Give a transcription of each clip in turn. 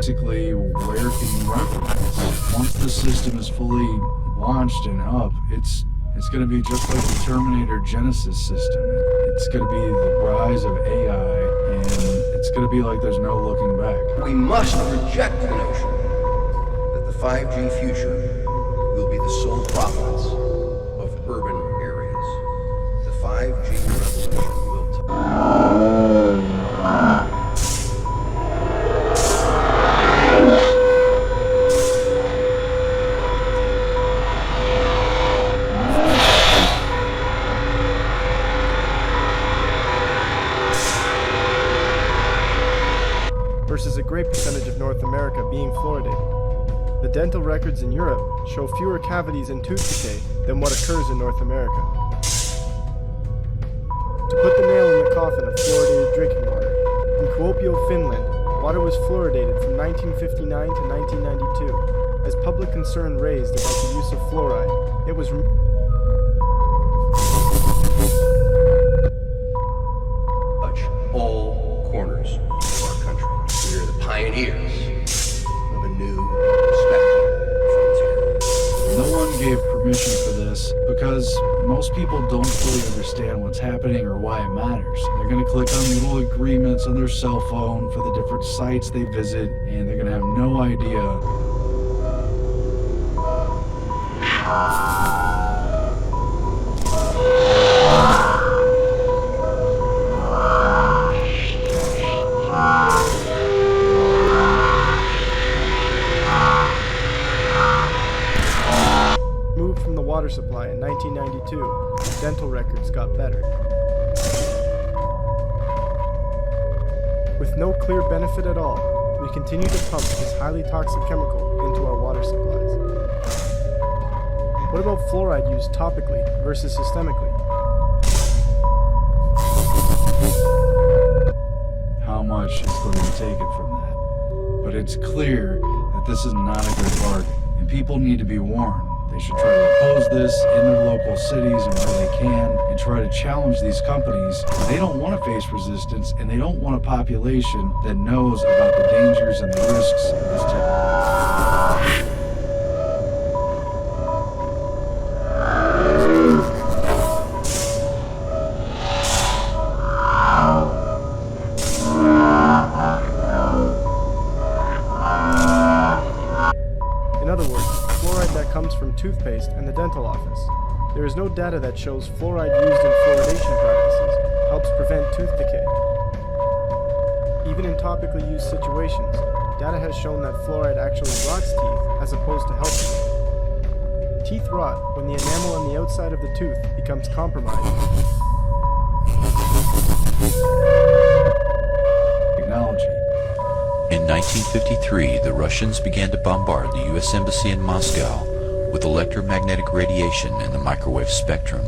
Basically, where can you run from this? Once the system is fully launched and up, it's going to be just like the Terminator Genesis system. It's going to be the rise of AI, and it's going to be like there's no looking back. We must reject the notion that the 5G future will be the sole province of urban areas. The 5G revolution will versus a great percentage of North America being fluoridated. The dental records in Europe show fewer cavities and tooth decay than what occurs in North America. To put the nail in the coffin of fluoridated drinking water, in Kuopio, Finland, water was fluoridated from 1959 to 1992. As public concern raised about the use of fluoride, it was touch all corners of our country. We are the pioneers of a new spectrum frontier. No one gave permission for this because most people don't fully understand what's happening or why it matters. They're going to click on little agreements on their cell phone for the different sites they visit, and they're going to have no idea. moved from the water supply in 1992. Dental records got better. With no clear benefit at all, we continue to pump this highly toxic chemical into our water supplies. What about fluoride used topically versus systemically? How much is going to be taken from that? But it's clear that this is not a good bargain, and people need to be warned. They should try to oppose this in their local cities and where they can, and try to challenge these companies. They don't want to face resistance, and they don't want a population that knows about the dangers and the risks of this technology. In other words, fluoride that comes from toothpaste and the dental office. There is no data that shows fluoride used in fluoridation practices helps prevent tooth decay. Even in topically used situations, data has shown that fluoride actually rots teeth as opposed to helping them. Teeth rot when the enamel on the outside of the tooth becomes compromised. Technology. In 1953, the Russians began to bombard the U.S. Embassy in Moscow with electromagnetic radiation in the microwave spectrum,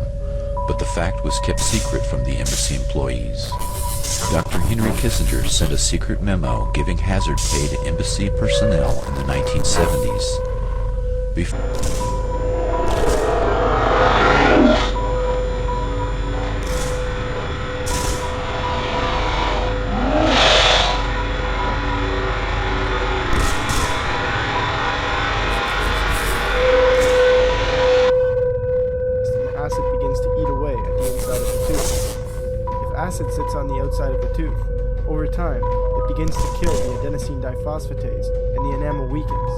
but the fact was kept secret from the embassy employees. Dr. Henry Kissinger sent a secret memo giving hazard pay to embassy personnel in the 1970s. Acid begins to eat away at the inside of the tooth. If acid sits on the outside of the tooth, over time, it begins to kill the adenosine diphosphatase and the enamel weakens.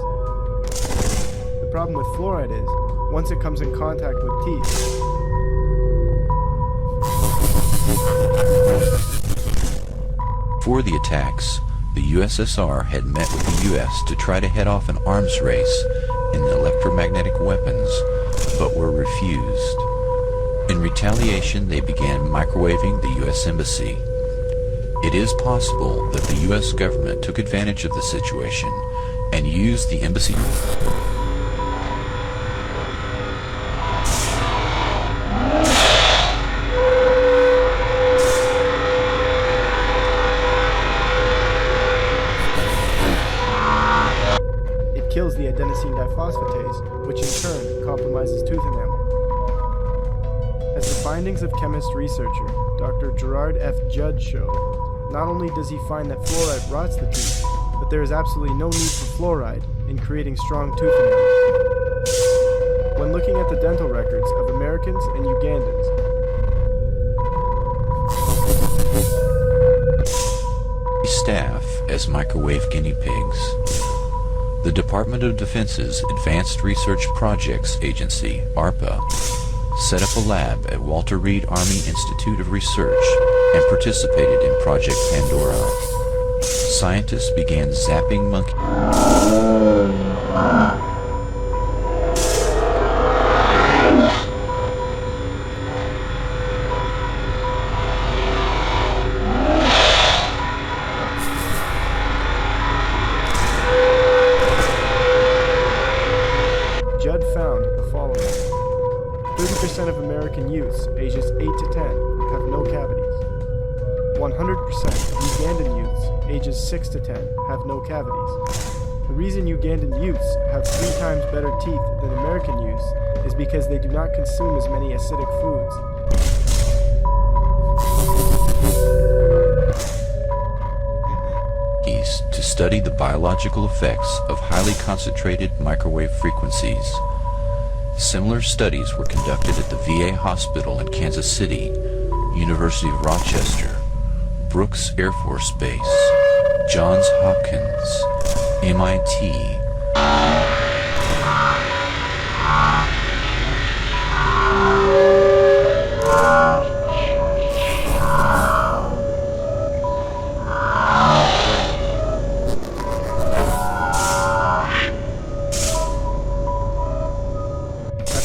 The problem with fluoride is, once it comes in contact with teeth, Before the attacks, the USSR had met with the US to try to head off an arms race in electromagnetic weapons, but were refused. In retaliation, they began microwaving the U.S. Embassy. It is possible that the U.S. government took advantage of the situation and used the embassy. it kills the adenosine diphosphatase, which in turn compromises tooth enamel. As the findings of chemist researcher Dr. Gerard F. Judd show, not only does he find that fluoride rots the teeth, but but there is absolutely no need for fluoride in creating strong tooth enamel. When looking at the dental records of Americans and Ugandans, staff as microwave guinea pigs. The Department of Defense's Advanced Research Projects Agency, ARPA, set up a lab at Walter Reed Army Institute of Research and participated in Project Pandora. Scientists began zapping Judd found the following. 30% of American youths ages 8 to 10 have no cavities. 100% of Ugandan youths ages 6 to 10 have no cavities. The reason Ugandan youths have 3 times better teeth than American youths is because they do not consume as many acidic foods. to study the biological effects of highly concentrated microwave frequencies. Similar studies were conducted at the VA hospital in Kansas City, University of Rochester, Brooks Air Force Base, Johns Hopkins, MIT,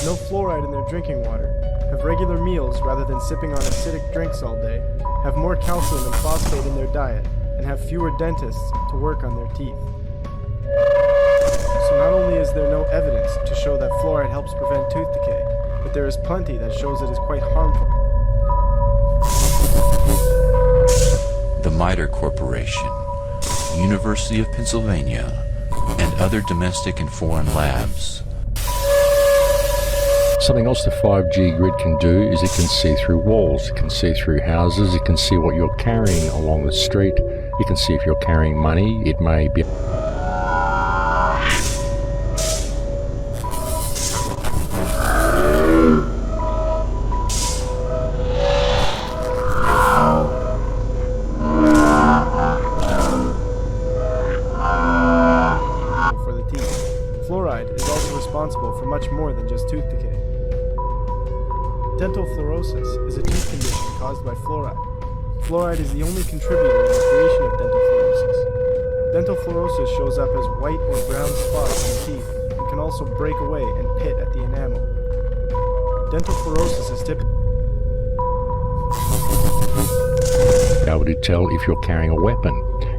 no fluoride in their drinking water, have regular meals rather than sipping on acidic drinks all day, have more calcium and phosphate in their diet, and have fewer dentists to work on their teeth. So not only is there no evidence to show that fluoride helps prevent tooth decay, but there is plenty that shows it is quite harmful. The MITRE Corporation, University of Pennsylvania, and other domestic and foreign labs. Something else the 5G grid can do is it can see through walls, it can see through houses, it can see what you're carrying along the street, it can see if you're carrying money, it may be... for the teeth. Fluoride is also responsible for much more than just tooth decay. Dental fluorosis is a tooth condition caused by fluoride. Fluoride is the only contributor in the creation of dental fluorosis. Dental fluorosis shows up as white or brown spots on the teeth and can also break away and pit at the enamel. Dental fluorosis is typically able to tell if you're carrying a weapon.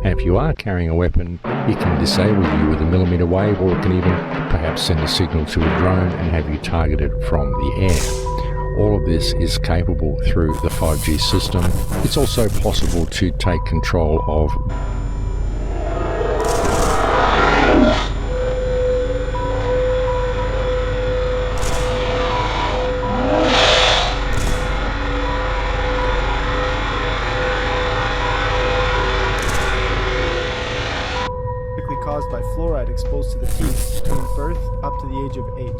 And if you are carrying a weapon, it can disable you with a millimeter wave, or it can even perhaps send a signal to a drone and have you targeted from the air. All of this is capable through the 5G system. It's also possible to take control of caused by fluoride exposed to the teeth between birth up to the age of 8.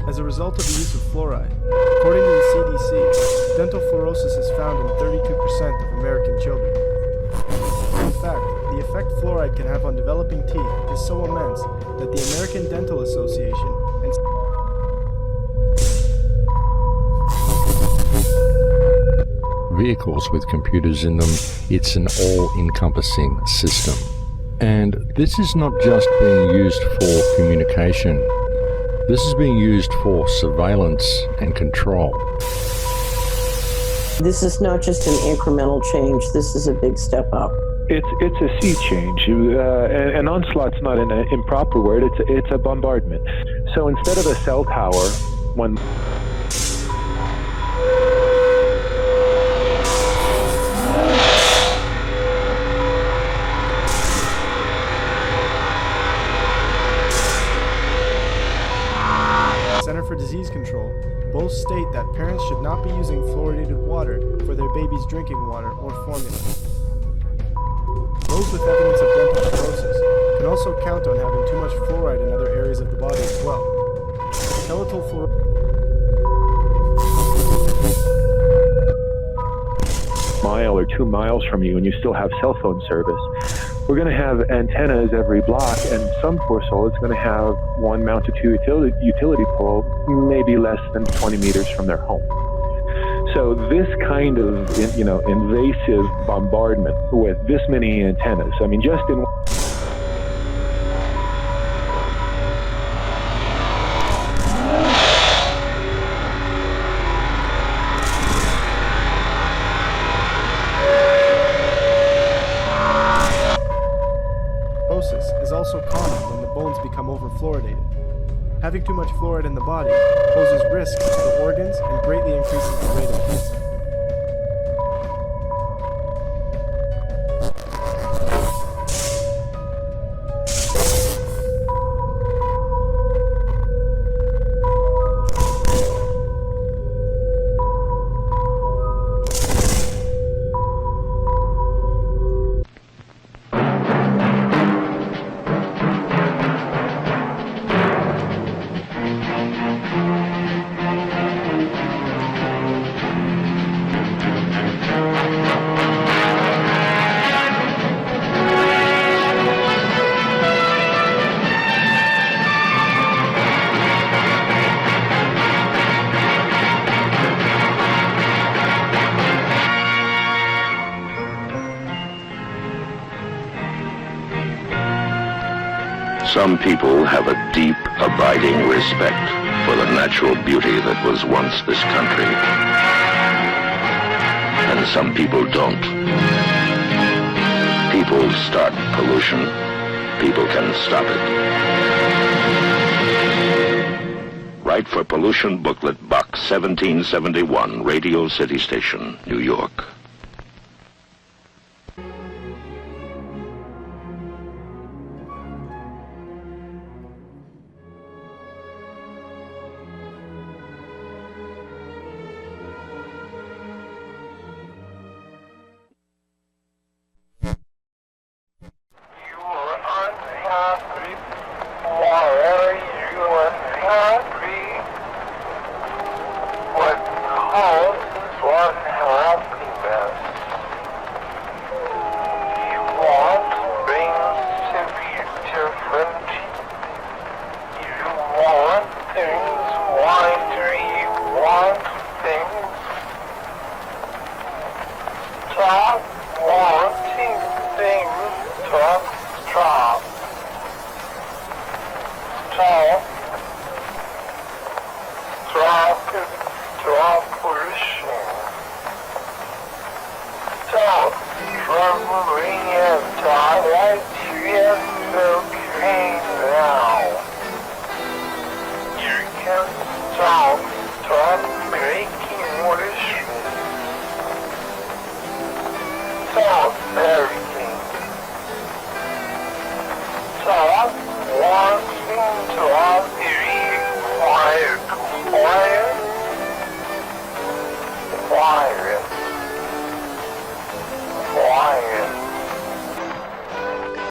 As a result of the use of fluoride, according to the CDC, dental fluorosis is found in 32% of American children. In fact, the effect fluoride can have on developing teeth is so immense that the American Dental Association and vehicles with computers in them, it's an all-encompassing system. And this is not just being used for communication. This is being used for surveillance and control. This is not just an incremental change, this is a big step up. It's a sea change. An onslaught's not an improper word, it's a bombardment. So instead of a cell tower, when Center for Disease Control both state that parents should not be using fluoridated water for their baby's drinking water or formula. Those with evidence of dental fluorosis can also count on having too much fluoride in other areas of the body as well. Skeletal fluoride mile or 2 miles from you and you still have cell phone service. We're going to have antennas every block, and some poor soul is going to have one mounted to a utility pole maybe less than 20 meters from their home. So this kind of, invasive bombardment with this many antennas, I mean, just in is also common when the bones become over-fluoridated. Having too much fluoride in the body poses risks to the organs and greatly increases the rate of cancer. Some people have a deep, abiding respect for the natural beauty that was once this country. And some people don't. People start pollution. People can stop it. Write for Pollution Booklet Box 1771, Radio City Station, New York. Very